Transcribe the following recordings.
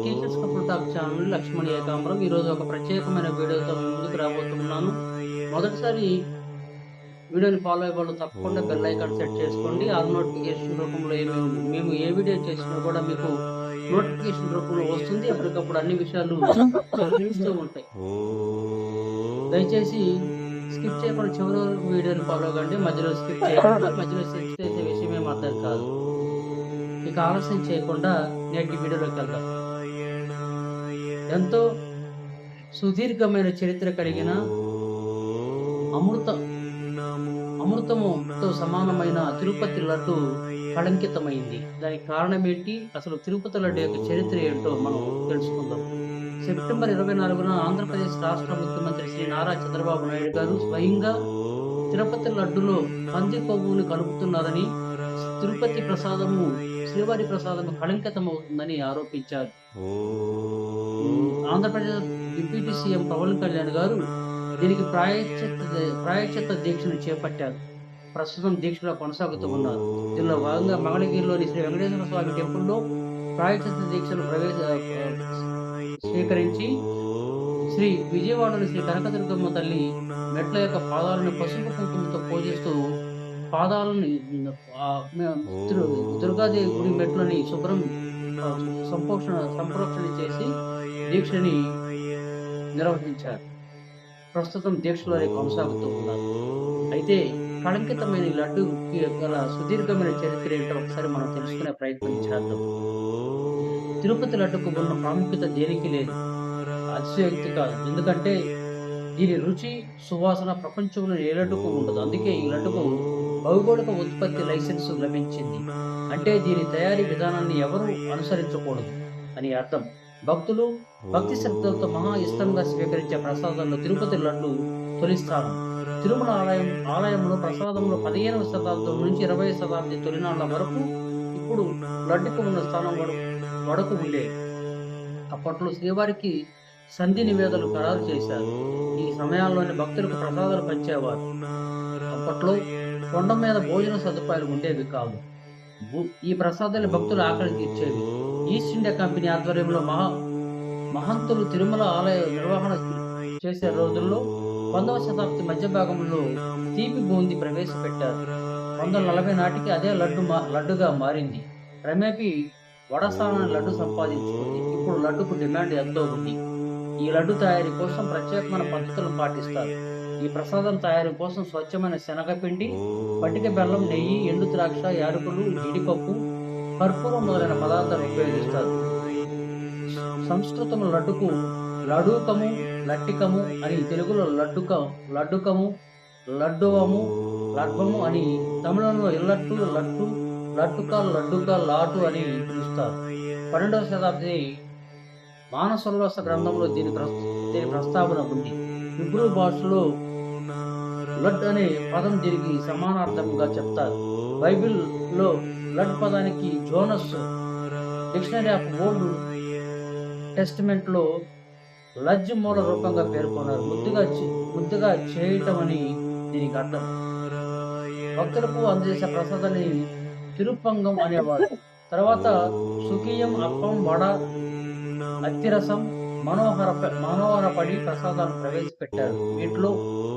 Teachers couple talk channel Lakshman Ekambaram. ఈరోజు ఒక ప్రత్యేకమైన వీడియోతో మీ ముందుకు రాబోతున్నాను. మొదటిసారి వీడియోని ఫాలో అయ్యే వాళ్ళు తప్పకుండా బెల్ ఐకాన్ సెట్ చేసుకోండి. ఆల్ నోటిఫికేషన్ రూపంలో మేము ఏ వీడియో చేసినా కూడా మీకు నోటిఫికేషన్ రూపంలో వస్తుంది. అప్పటికప్పుడు అన్ని విషయాలు తెలుస్తూ ఉంటాయి. దయచేసి స్కిప్ చేయకుండా చివరి వరకు వీడియోని ఫాలో కండి. మధ్యలో స్కిప్ చేయకుండా మధ్యలో స్కిప్ చేసే విషయమే అర్థం కాదు. ఇక ఆలస్యం చేయకుండా నేటి వీడియోలోకి వెళ్దాం. ఎంతో సుదీర్ఘమైన చరిత్ర కలిగిన అమృతముతో సమానమైన తిరుపతి లడ్డు కళంకితమైంది. దానికి కారణం ఏంటి, అసలు తిరుపతి లడ్డు యొక్క చరిత్ర ఏంటో మనం తెలుసుకుందాం. సెప్టెంబర్ 24న ఆంధ్రప్రదేశ్ రాష్ట్ర ముఖ్యమంత్రి శ్రీ నారా చంద్రబాబు నాయుడు గారు స్వయంగా తిరుపతి లడ్డులో పంది కొవ్వును కలుపుతున్నారని, తిరుపతి ప్రసాదము శ్రీవారి ప్రసాదము కళంకితమవుతుందని ఆరోపించారు. ఆంధ్రప్రదేశ్ డిప్యూటీ సీఎం పవన్ కళ్యాణ్ గారు దీనికి ప్రాయశ్చిత్త దీక్షను చేపట్టారు. ప్రస్తుతం దీక్షలో కొనసాగుతూ ఉన్నారు. దీనిలో భాగంగా మంగళగిరిలోని శ్రీ వెంకటేశ్వర స్వామి టెంపుల్లో ప్రాయశ్చిత్త దీక్షను స్వీకరించి శ్రీ విజయవాడలోని శ్రీ కనకదుర్గమ్మ తల్లి మెట్ల యొక్క పాదాలను పసుపు కుంకుమతో పూజిస్తూ పాదాలను దుర్గాదేవి గుడి మెట్లని సంప్రోక్షణ చేసి దీక్షని నిర్వహించారు. ప్రస్తుతం దీక్షలోనే కొనసాగుతూ ఉన్నారు. అయితే కళంకితమైన లడ్డు గల సుదీర్ఘమైన చరిత్ర ఏంటో ఒకసారి మనం తెలుసుకునే ప్రయత్నం చేద్దాం. తిరుపతి లడ్డుకు ఉన్న ప్రాముఖ్యత దేనికి లేదు, అతిశయోక్తి కాదు. ఎందుకంటే దీని రుచి సువాసన ప్రపంచంలో ఏ లడ్డుకు ఉండదు. అందుకే ఈ లడ్డుకు భౌగోళిక ఉత్పత్తి లైసెన్స్ లభించింది. అంటే దీని తయారీ విధానాన్ని ఎవరూ అనుసరించకూడదు అని అర్థం. భక్తులు భక్తి శ్రద్ధలతో మహా ఇష్టంగా స్వీకరించే ప్రసాదంలో తిరుపతి లడ్డు తొలి స్థానం. తిరుమల ఆలయంలో ప్రసాదంలో 15వ శతాబ్దం నుంచి 20వ శతాబ్ది తొలినాళ్ల వరకు ఇప్పుడు లడ్డుకు ఉన్న స్థానం వడకు ఉండేది. అప్పట్లో శ్రీవారికి సంధి నివేదనలు ఖరారు చేశారు. ఈ సమయాల్లోని భక్తులకు ప్రసాదాలు పంచేవారు. అప్పట్లో కొండ మీద భోజన సదుపాయాలు ఉండేవి కాదు. ఈ ప్రసాదాలు భక్తులు ఆకలి తీర్చేవి. ఈస్ట్ ఇండియా కంపెనీ ఆధ్వర్యంలో మహంతులు తిరుమల ఆలయ నిర్వహణ చేసే రోజుల్లో 19వ శతాబ్ది మధ్య భాగంలో తీపి బూందీ ప్రవేశపెట్టారు. 1940 నాటికి అదే లడ్డుగా మారింది. క్రమేపీ వడస్థానాన్ని లడ్డు సంపాదించుకుంది. ఇప్పుడు లడ్డుకు డిమాండ్ ఎంతో ఉంది. ఈ లడ్డు తయారీ కోసం ప్రత్యేకమైన పద్ధతులను పాటిస్తారు. ఈ ప్రసాదం తయారీ కోసం స్వచ్ఛమైన శనగపిండి, పటిక బెల్లం, నెయ్యి, ఎండు ద్రాక్ష, యాలకులు, జీడిపప్పు, కర్పూరం మొదలైన పదార్థాలు ఉపయోగిస్తారు. సంస్కృతంలో లడ్డుకు లడూకము, లట్టికము అని, తెలుగులో లడ్డుకము, లడ్డువము, లడ్వము అని, తమిళంలో ఇల్లట్టు, లట్టు, లడ్డుక, లాటు అని పిలుస్తారు. 12వ శతాబ్ది మానసోల్లాస గ్రంథంలో దీని ప్రస్తావన ఉంది. హిబ్రూ భాషలో లడ్ అనే పదం దీనికి సమానార్థంగా చెప్తారు. బైబిల్లో లడ్ పదానికి Jonas dictionary of old testament లో లజ్ మూల రూపంగా పేర్కొన్నారు. ముద్దుగా చేయటం అని దీనికి అర్థం. భక్తులకు అందజేసే ప్రసాదాన్ని తిరుపంగం అనేవారు. తర్వాత సుఖీయం, అప్పం, వడ, అత్తిరసం, మనోహరపడి ప్రసాదాలను ప్రవేశపెట్టారు. వీటిలో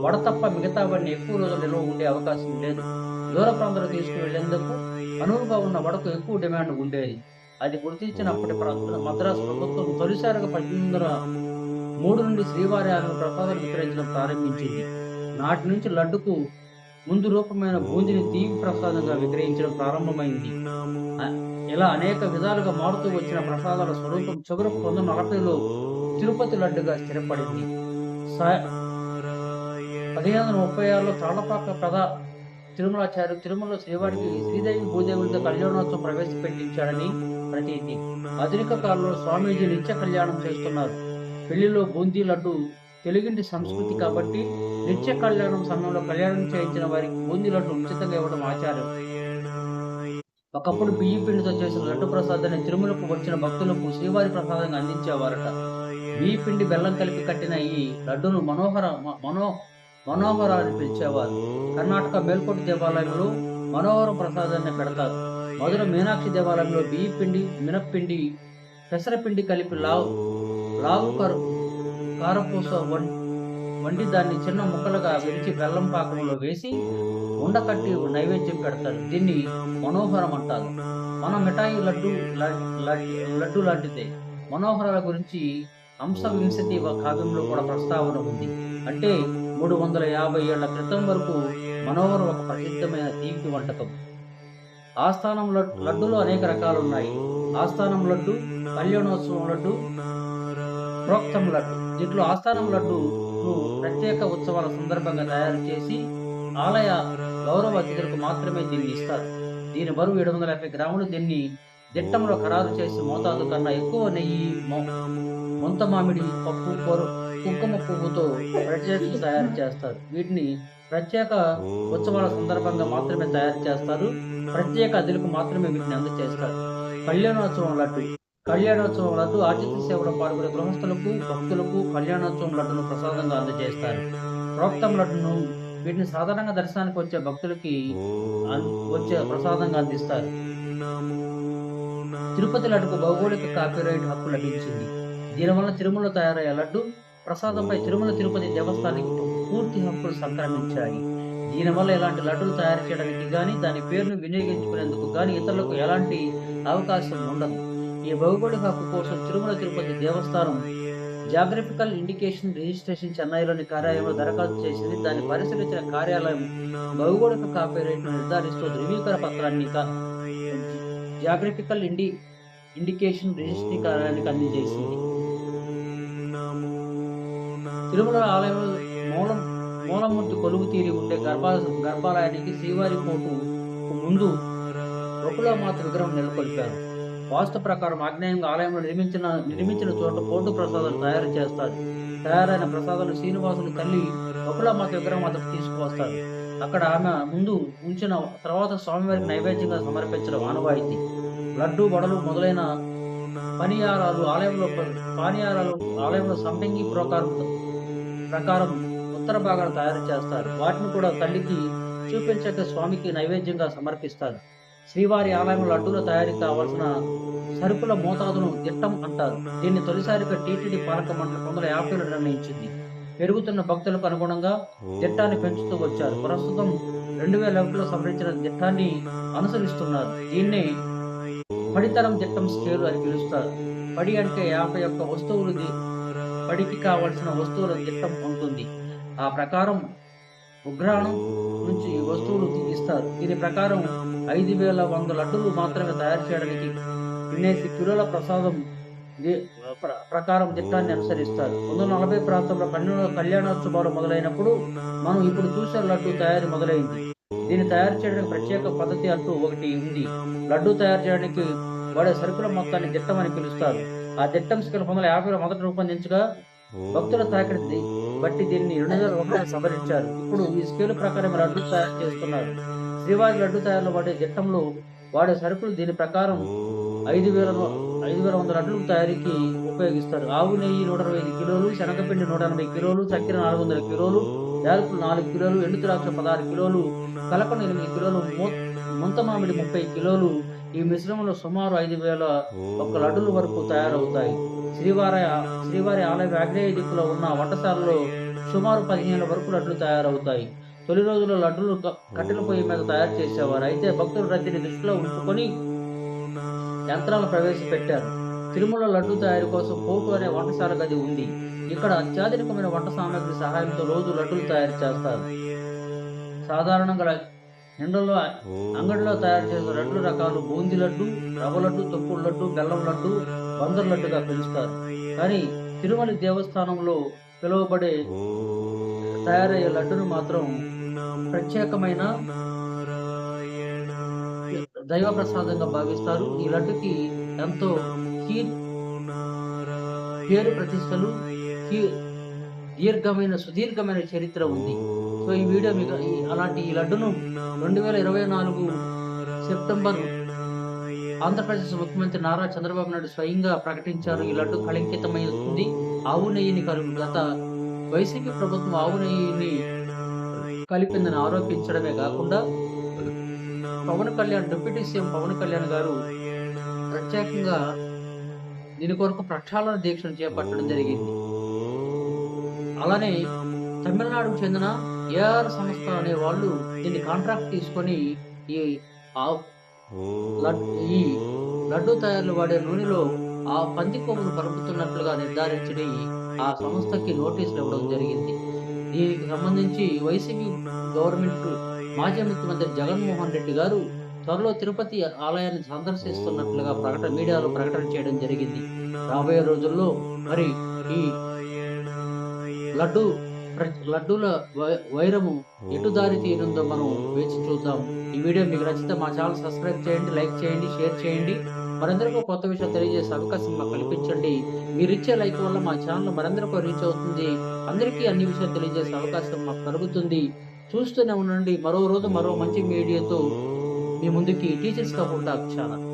వడ తప్ప మిగతావన్నీ ఎక్కువ రోజులు నిల్వ ఉండే అవకాశం లేదు. దూర ప్రాంతాలకు తీసుకువెళ్లేందుకు అనువుగా ఉన్న వడకు ఎక్కువ డిమాండ్ ఉండేది. అది గుర్తించినప్పటి మద్రాసు ప్రభుత్వం తొలిసారిగా 1803 నుండి శ్రీవారి ఆలయంలో ప్రసాదాలు విక్రయించడం ప్రారంభించింది. నాటి నుంచి లడ్డుకు ముందు రూపమైన బూందీని తీపి ప్రసాదంగా విక్రయించడం ప్రారంభమైంది. ఇలా అనేక విధాలుగా మారుతూ వచ్చిన ప్రసాదాల స్వరూపం చివరకు 1940లో తిరుపతి లడ్డుగా స్థిరపడింది. 1536లో తాళపాక తిరుమలాచార్యులు తిరుమలలో శ్రీవారికి శ్రీదేవి భూదేవులతో కళ్యాణోత్సవం ప్రవేశపెట్టించాడని ప్రతీతి. ఆధునిక కాలంలో స్వామీజీ నిత్య కళ్యాణం చేస్తున్నారు. పెళ్లిలో బూందీ లడ్డు తెలుగింటి సంస్కృతి కాబట్టి నిత్య కళ్యాణం సమయంలో కళ్యాణం చేయించిన వారికి బూందీ లడ్డు ఉచితంగా ఇవ్వడం ఆచారం. ఒకప్పుడు బియ్య పిండితో చేసిన లడ్డు ప్రసాదాన్ని తిరుమలకు వచ్చిన భక్తులకు శ్రీవారి ప్రసాదంగా అందించేవారట. బియ్య పిండి బెల్లం కలిపి కట్టిన ఈ లడ్డును మనోహర అని పిలిచేవారు. కర్ణాటక మేల్కోట దేవాలయంలో మనోహరం ప్రసాదాన్ని పెడతారు. మధుర మీనాక్షి దేవాలయంలో బియ్య పిండి, మినప్పిండి పెసరపిండి కలిపి లావు కారపూస వండి దాన్ని చిన్న ముక్కలుగా విరిచి బెల్లం పాకంలో వేసి ఉండకట్టి నైవేద్యం పెడతారు. దీన్ని మనోహరం అంటారు. మన మిఠాయి లడ్డు లాంటిదే. మనోహరాల గురించి హంసవింశతి కావ్యంలో కూడా ప్రస్తావన ఉంది. అంటే 350 ఏళ్ల క్రితం వరకు మనోహరం ఒక ప్రసిద్ధమైన తీపి వంటకం. ఆస్థానం లడ్డులో అనేక రకాలున్నాయి. ఆస్థానం లడ్డు, కళ్యాణోత్సవం లడ్డు, ప్రోక్తం లడ్డు. దీంట్లో ఆస్థానం లడ్డును ప్రత్యేక ఉత్సవాల సందర్భంగా తయారు చేసి ఆలయ గౌరవ అతిథులకు మాత్రమే దీన్ని ఇస్తారు. దీని బరువు 750 గ్రాములు. దీన్ని దిట్టంలో ఖరారు చేసి మోతాదు కన్నా ఎక్కువ నెయ్యి, ముంత మామిడి పప్పు, కుంకుమ పువ్వుతో ప్రత్యేకంగా తయారు చేస్తారు. వీటిని ప్రత్యేక ఉత్సవాల సందర్భంగా మాత్రమే తయారు చేస్తారు. ప్రత్యేక అతిథులకు మాత్రమే వీటిని అందజేస్తారు. కళ్యాణోత్సవం లడ్డు. కళ్యాణోత్సవం లడ్డు ఆతిథ్య సేవలో పాల్గొనే గృహస్థులకు, భక్తులకు కళ్యాణోత్సవం లడ్డును ప్రసాదంగా అందజేస్తారు. ప్రోక్తం లడ్డును వీటిని సాధారణంగా దర్శనానికి వచ్చే భక్తులకి వచ్చే ప్రసాదంగా అందిస్తారు. తిరుపతి లడ్డుకు భౌగోళిక కాపీరైట్ హక్కు లభించింది. దీనివల్ల తిరుమల తయారయ్యే లడ్డు ప్రసాదంపై తిరుమల తిరుపతి దేవస్థానానికి పూర్తి హక్కులు సంక్రమించాయి. దీనివల్ల ఎలాంటి లడ్డులు తయారు చేయడానికి కానీ, దాని పేరును వినియోగించుకునేందుకు కానీ ఇతరులకు ఎలాంటి అవకాశం ఉండదు. ఈ భౌగోళిక హక్కు కోసం తిరుమల తిరుపతి దేవస్థానం జాగ్రఫికల్ ఇండికేషన్ రిజిస్ట్రేషన్ చెన్నైలోని కార్యాలయంలో దరఖాస్తు చేసింది. దాన్ని పరిశీలించిన కార్యాలయం భౌగోళిక కాపీరైట్ను నిర్ధారిస్తూ ధృవీకరణ పత్రాన్ని జాగ్రఫికల్ ఇండికేషన్ రిజిస్ట్రీ కార్యాలయానికి అందజేసింది. తిరుమల ఆలయంలో మూలమూర్తి కొలువు తీరి ఉండే గర్భాలయానికి శ్రీవారి కోటు ముందు బకుళమాత విగ్రహం నెలకొల్పారు. వాస్తు ప్రకారం ఆగ్నేయంగా ఆలయంలో నిర్మించిన చోట పోటు ప్రసాదాలు తయారు చేస్తారు. తయారైన ప్రసాదాలు శ్రీనివాసుని తల్లి బకుళమాత విగ్రహం అతను తీసుకువస్తారు. అక్కడ ఆమె ముందు ఉంచిన తర్వాత స్వామివారికి నైవేద్యంగా సమర్పించడం ఆనవాయితీ. లడ్డు, వడలు మొదలైన పానీయారాలు ఆలయంలో సంపంగి ప్రకారం ఉత్తర భాగాలు తయారు చేస్తారు. వాటిని కూడా తల్లికి చూపించక స్వామికి నైవేద్యంగా సమర్పిస్తారు. శ్రీవారి ఆలయంలో లడ్డూల తయారీకి కావలసిన సరుకుల మోతాదును దిట్టం అంటారు. దీన్ని తొలిసారిగా టీటీడీ పాలక మండలి 1950లో నిర్ణయించింది. పెరుగుతున్న భక్తులకు అనుగుణంగా దిట్టాన్ని పెంచుతూ వచ్చారు. ప్రస్తుతం 2001లో సవరించిన దిట్టాన్ని అనుసరిస్తున్నారు. దీన్నే పడితరం దిట్టం స్కేలు అని పిలుస్తారు. పడి అంటే 51 వస్తువులు, పడికి కావలసిన వస్తువుల దిట్టం ఉంటుంది. ఆ ప్రకారం ఉగ్రాణం నుంచి వస్తువులు ఇస్తారు. దీని ప్రకారం 5100 లడ్డులు మాత్రమే తయారు చేయడానికి 2 కిలోల ప్రసాదం ప్రకారం దిట్టాన్ని అనుసరిస్తారు. 1940 ప్రాంతంలో కళ్యాణోత్సవాలు మొదలైనప్పుడు మనం ఇప్పుడు చూసే లడ్డు తయారీ మొదలైంది. దీన్ని తయారు చేయడానికి ప్రత్యేక పద్ధతి అంటూ ఒకటి ఉంది. లడ్డు తయారు చేయడానికి వాడే సరుకుల మొత్తాన్ని దిట్టం అని పిలుస్తారు. ఆ దిట్టం స్కేల్ 1950లో మొదట రూపొందించగా భక్తుల తాకిడిని బట్టి దీన్ని 2001లో సవరించారు. ఇప్పుడు ఈ స్కేలు ప్రకారం లడ్డు తయారు చేస్తున్నారు. శ్రీవారి లడ్డు తయారులో వాడే దిట్టంలో వాడే సరుకులు దీని ప్రకారం 5100 లడ్డుల తయారీకి ఉపయోగిస్తారు. ఆవు నెయ్యి 125 కిలోలు, శనగపిండి 180 కిలోలు, చక్కెర 400 కిలోలు, యాలకులు 4 కిలోలు, ఎండు ద్రాక్ష 16 కిలోలు, కలపను 8 కిలోలు, ముంత మామిడి 30 కిలోలు. ఈ మిశ్రమంలో సుమారు 5001 లడ్డుల వరకు తయారవుతాయి. శ్రీవారి ఆలయ ఆగ్నేయ దిక్కులో ఉన్న వంటశాలలో సుమారు 15 వరకు లడ్డులు తయారవుతాయి. తొలి రోజుల్లో లడ్డులు కట్టెల పొయ్యి మీద తయారు చేసేవారు. అయితే భక్తుల రద్దీని దృష్టిలో ఉంచుకొని యంత్రాలను ప్రవేశపెట్టారు. తిరుమల లడ్డు తయారీ కోసం పోటు అనే వంటశాల గది ఉంది. ఇక్కడ అత్యాధునికమైన వంట సామాగ్రి సహాయంతో రోజు లడ్డులు తయారు చేస్తారు. సాధారణంగా ఎండలో అంగడిలో తయారు చేసే లడ్డు రకాలు బూందీ లడ్డు, రవ్వ లడ్డు, తొక్కుడు లడ్డు, బెల్లం లడ్డు, బందర్ లడ్డుగా పిలుస్తారు. కానీ తిరుమల దేవస్థానంలో పిలువబడే తయారయ్యే లడ్డును మాత్రం ప్రత్యేకమైన దైవ ప్రసాదంగా భావిస్తారు. ఈ లడ్డుకి ఎంతో పేరు ప్రతిష్టలు, సుదీర్ఘమైన చరిత్ర ఉంది. సో ఈ వీడియో మీకు అలాంటి ఈ లడ్డును 2024 సెప్టెంబర్ ఆంధ్రప్రదేశ్ ముఖ్యమంత్రి నారా చంద్రబాబు నాయుడు స్వయంగా ప్రకటించారు. ఈ లడ్డు కళంకితమైంది. ఆవు నెయ్యిని గత వైసీపీ ప్రభుత్వం ఆవు నెయ్యిని కలిపిందని ఆరోపించడమే కాకుండా డిప్యూటీ సీఎం పవన్ కళ్యాణ్ గారు ప్రత్యేకంగా దీని కొరకు ప్రక్షాళన దీక్షను చేపట్టడం జరిగింది. అలానే తమిళనాడుకు చెందిన ఏఆర్ సంస్థ అనే వాళ్ళు దీన్ని కాంట్రాక్ట్ తీసుకొని ఈ ఆవ్ లడ్ ఈ లడ్డూ తయారీలో వాడే నూనెలో ఆ పంది కొమ్మును కలుపుతున్నట్లుగా నిర్ధారించని ఆ సంస్థకి నోటీసులు ఇవ్వడం జరిగింది. దీనికి సంబంధించి వైసీపీ గవర్నమెంట్ మాజీ ముఖ్యమంత్రి జగన్మోహన్ రెడ్డి గారు త్వరలో తిరుపతి ఆలయాన్ని సందర్శిస్తున్నట్లుగా మీడియాలో ప్రకటన చేయడం జరిగింది. రాబోయే రోజుల్లో మరి ఈ లడ్డూ లడ్డూల వైరము ఎటు దారి తీరుందో మనం వేచి చూద్దాం. ఈ వీడియో మీకు నచ్చితే మా ఛానల్ సబ్స్క్రైబ్ చేయండి, లైక్ చేయండి, షేర్ చేయండి. మరందరికీ కొత్త విషయాలు తెలియజేసే అవకాశం మాకు కల్పించండి. మీరిచ్చే లైక్ వల్ల మా ఛానల్ మరందరికీ రీచ్ అవుతుంది. అందరికీ అన్ని విషయాలు తెలియజేసే అవకాశం మాకు కలుగుతుంది. చూస్తూనే ఉండండి. మరో రోజు మరో మంచి వీడియోతో మీ ముందుకి టీచర్స్ కపుల్ టాక్ ఛానల్.